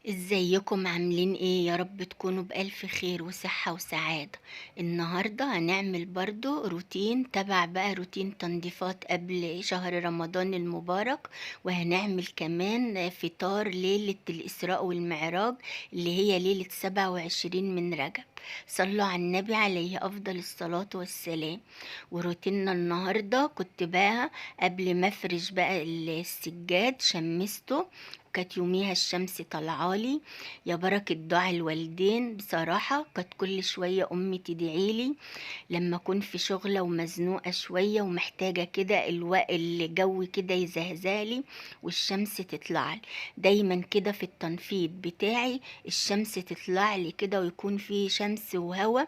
ازيكم عاملين ايه؟ يا رب تكونوا بألف خير وصحة وسعادة. النهاردة هنعمل برضو روتين تبع بقى روتين تنظيفات قبل شهر رمضان المبارك. وهنعمل كمان فطار ليلة الإسراء والمعراج اللي هي ليلة 27 من رجب. صلوا على النبي عليه أفضل الصلاة والسلام. وروتيننا النهاردة كنت بقى قبل ما افرش بقى السجاد شمسته، كانت يوميها الشمس طلعالي. يا بركة دعاء الوالدين، بصراحة كانت كل شوية أمي تدعيلي لما أكون في شغلة ومزنوقة شوية ومحتاجة كده الجو كده يزهزالي والشمس تطلعلي. دايما كده في التنفيذ بتاعي الشمس تطلعلي كده ويكون فيه شمس وهوا،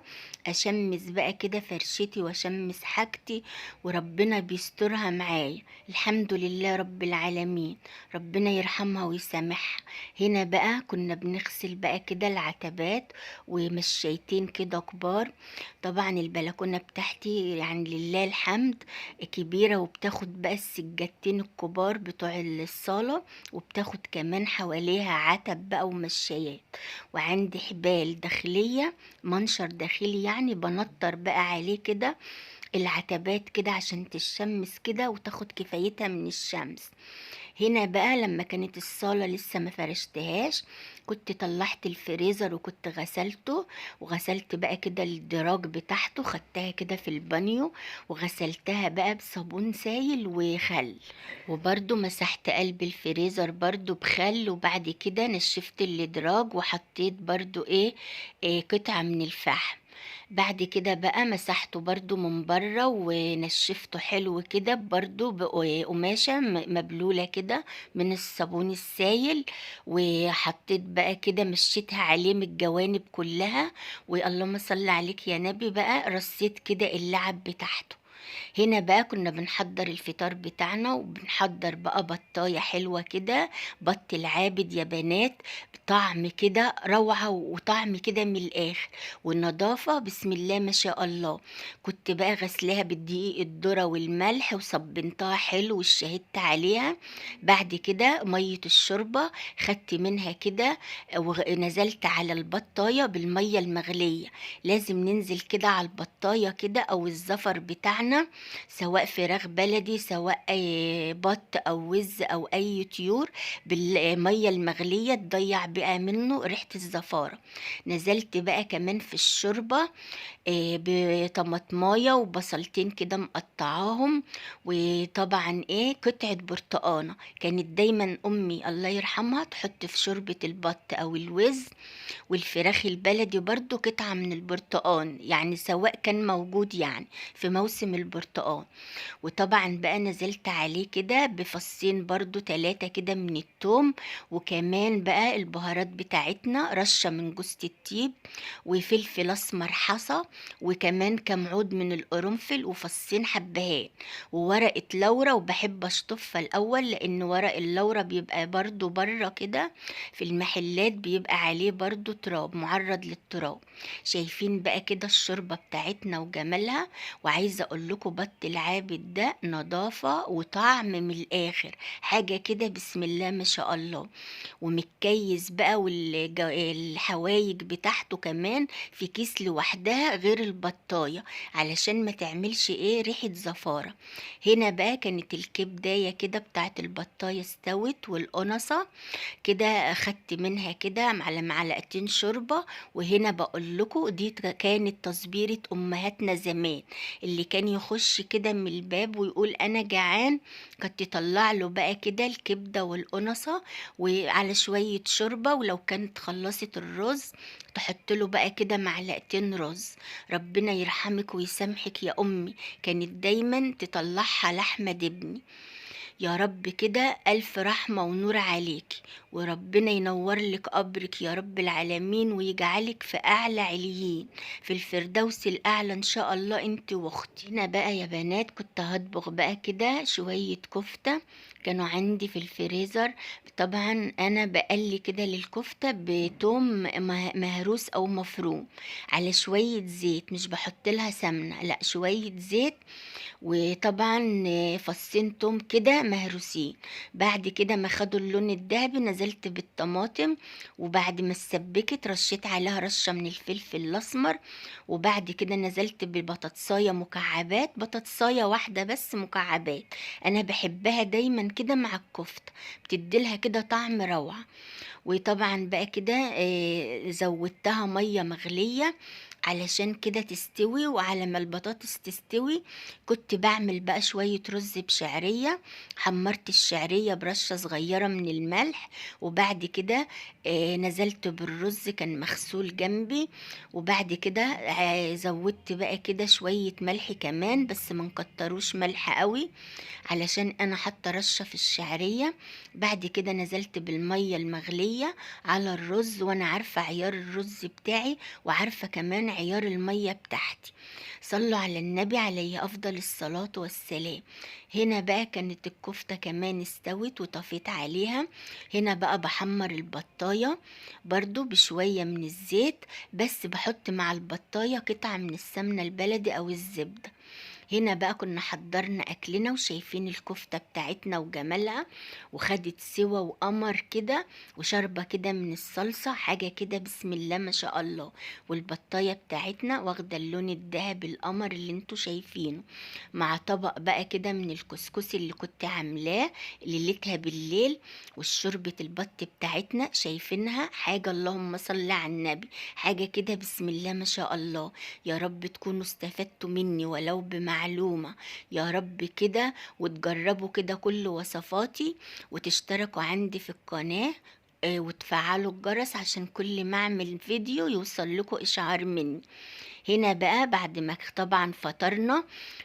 أشمس بقى كده فرشتي وأشمس حاجتي وربنا بيسترها معايا. الحمد لله رب العالمين، ربنا يرحمها ويسامحها. هنا بقى كنا بنغسل بقى كده العتبات ومشيتين كده كبار. طبعا البلكونة بتاعتي يعني لله الحمد كبيرة، وبتاخد بقى السجادتين الكبار بتوع الصالة، وبتاخد كمان حواليها عتب بقى ومشايات. وعندي حبال داخلية، منشر داخلي يعني بنطر بقى عليه كده العتبات كده عشان تشمس كده وتاخد كفايتها من الشمس. هنا بقى لما كانت الصالة لسه ما فرشتهاش كنت طلعت الفريزر وكنت غسلته، وغسلت بقى كده الدراج بتاعته، خدتها كده في البانيو وغسلتها بقى بصابون سايل وخل. وبرضو مسحت قلب الفريزر برضو بخل، وبعد كده نشفت الادراج وحطيت برضو إيه قطعة من الفحم. بعد كده بقى مسحته برضو من بره ونشفته حلو كده برضو بقماشة مبلولة كده من الصابون السايل. وحطيت بقى كده مشيتها عليه من الجوانب كلها، واللهم صل عليك يا نبي بقى رصيت كده اللعب بتاعته. هنا بقى كنا بنحضر الفطار بتاعنا، وبنحضر بقى بطاية حلوة كده، بط العابد يا بنات، طعم كده روعة وطعم كده من الآخر، والنظافة بسم الله ما شاء الله. كنت بقى غسلاها بالدقيق الذرة والملح وصبنتها حلو وشهدت عليها. بعد كده مية الشوربة خدت منها كده ونزلت على البطاية بالمية المغلية. لازم ننزل كده على البطاية كده أو الزفر بتاعنا، سواء فراخ بلدي سواء أي بط أو وز أو أي طيور، بالمية المغلية تضيع بقى منه ريحة الزفارة. نزلت بقى كمان في الشوربة بطماطمايه وبصلتين كده مقطعاهم، وطبعا قطعة برتقانة. كانت دايما امي الله يرحمها تحط في شوربة البط او الوز والفراخ البلدي برضو قطعة من البرتقان، يعني سواء كان موجود يعني في موسم البرتقان. وطبعا بقى نزلت عليه كده بفصين برضو 3 كده من التوم، وكمان بقى البهارات بتاعتنا رشة من جوز الطيب وفلفل اسمر حصى، وكمان كام عود من القرنفل وفصين حبهان وورقة لورا. وبحب اشطفها الاول لان ورق اللورا بيبقى برضو بره كده في المحلات بيبقى عليه برضو تراب معرض للتراب. شايفين بقى كده الشوربة بتاعتنا وجمالها. وعايزة اقول لكم بط العابد ده نظافة وطعم من الاخر، حاجة كده بسم الله ما شاء الله. ومتكيس بقى والحوايج بتاعته كمان في كيس لوحدها غير البطاية علشان ما تعملش ريحة زفارة. هنا بقى كانت الكبداية كده بتاعت البطاية استوت، والقنصة كده اخدت منها كده على معلقتين شوربة. وهنا بقول لكم دي كانت تصبيرة امهاتنا زمان، اللي كان يخش كده من الباب ويقول انا جعان كانت تطلع له بقى كده الكبدة والقنصة وعلى شوية شوربة، ولو كانت خلصت الرز تحط له بقى كده معلقتين رز. ربنا يرحمك ويسامحك يا امي، كانت دايما تطلعها لحمة دبني. يا رب كده ألف رحمة ونور عليك، وربنا ينور لك قبرك يا رب العالمين ويجعلك في أعلى عليين في الفردوس الأعلى إن شاء الله أنت وأختي. هنا بقى يا بنات كنت هطبخ بقى كده شوية كفتة، كانوا عندي في الفريزر. طبعا انا بقلي كده للكفتة بتوم مهروس او مفروم على شوية زيت، مش بحط لها سمنة، لا شوية زيت، وطبعا فصين توم كده مهروسين. بعد كده ما خدوا اللون الذهبي نزلت بالطماطم، وبعد ما اتسبكت رشيت عليها رشة من الفلفل الاسمر، وبعد كده نزلت ببطاطساية مكعبات، بطاطساية واحدة بس مكعبات، انا بحبها دايما كده مع الكفتة، بتديلها كده طعم روعة. وطبعا بقى كده زودتها مية مغلية علشان كده تستوي. وعلى ما البطاطس تستوي كنت بعمل بقى شوية رز بشعرية، حمرت الشعرية برشة صغيرة من الملح، وبعد كده نزلت بالرز كان مغسول جنبي، وبعد كده زودت بقى كده شوية ملح كمان، بس ما نكتروش ملح قوي علشان انا حاطه رشه في الشعريه. بعد كده نزلت بالميه المغليه على الرز، وانا عارفه عيار الرز بتاعي وعارفه كمان عيار الميه بتاعتي. صلوا على النبي عليه افضل الصلاه والسلام. هنا بقى كانت الكفته كمان استوت وطفيت عليها. هنا بقى بحمر البطايه برضو بشويه من الزيت، بس بحط مع البطايه قطعه من السمنه البلدي او الزبده. هنا بقى كنا حضرنا اكلنا وشايفين الكفتة بتاعتنا وجمالها، وخدت سوا وقمر كده، وشربة كده من الصلصة، حاجة كده بسم الله ما شاء الله. والبطاية بتاعتنا واخدة اللون الذهبي القمر اللي انتوا شايفينه، مع طبق بقى كده من الكسكسي اللي كنت عاملاه ليلتها بالليل. والشوربة البط بتاعتنا شايفينها حاجة اللهم صل على النبي، حاجة كده بسم الله ما شاء الله. يا رب تكونوا استفدتوا مني ولو بمعلومة، يا رب كده، وتجربوا كده كل وصفاتي، وتشتركوا عندي في القناة، وتفعلوا الجرس عشان كل ما اعمل فيديو يوصل لكم اشعار مني. هنا بقى بعد ما طبعا فطرنا،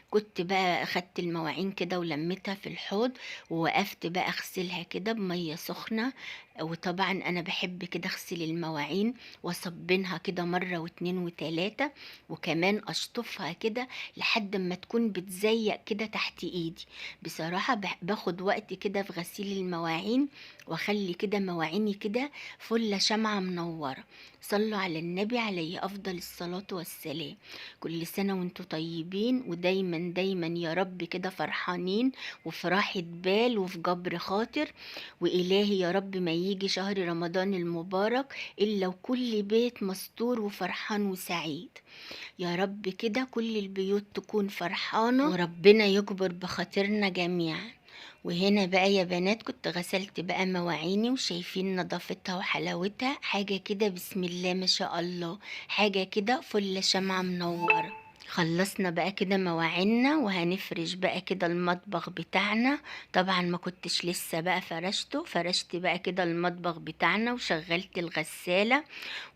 كنت بقى اخدت المواعين كده ولميتها في الحوض، ووقفت بقى اغسلها كده بمية سخنة. وطبعا انا بحب كده اغسل المواعين واصبنها كده مرة واتنين وتلاتة، وكمان اشطفها كده لحد ما تكون بتزيق كده تحت ايدي. بصراحة باخد وقت كده في غسيل المواعين، واخلي كده مواعيني كده فل شمعة منورة. صلوا على النبي عليه أفضل الصلاة والسلام. كل سنة وانتوا طيبين، ودايما دايما يا رب كده فرحانين، وفي راحة بال وفي جبر خاطر. وإلهي يا رب ما يجي شهر رمضان المبارك إلا وكل بيت مستور وفرحان وسعيد. يا رب كده كل البيوت تكون فرحانة، وربنا يجبر بخاطرنا جميعا. وهنا بقى يا بنات كنت غسلت بقى مواعيني، وشايفين نظافتها وحلاوتها، حاجة كده بسم الله ما شاء الله، حاجة كده فل شمعة منورة. خلصنا بقى كده مواعيننا، وهنفرش بقى كده المطبخ بتاعنا. طبعا ما كنتش لسه بقى فرشت بقى كده المطبخ بتاعنا وشغلت الغسالة.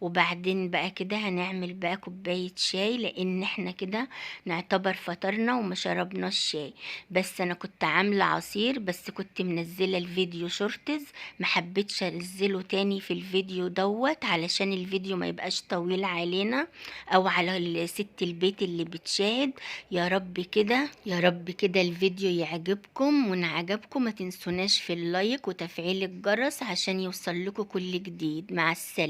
وبعدين بقى كده هنعمل بقى كوباية شاي، لان احنا كده نعتبر فطرنا وما شربناش شاي. بس انا كنت عاملة عصير، بس كنت منزلة الفيديو شورتز، محبتش انزله تاني في الفيديو دوت علشان الفيديو ما يبقاش طويل علينا او على ست البيت اللي بتشاهد. يا رب كده الفيديو يعجبكم، وان عجبكم ما تنسوناش في اللايك وتفعيل الجرس عشان يوصل لكم كل جديد. مع السلامة.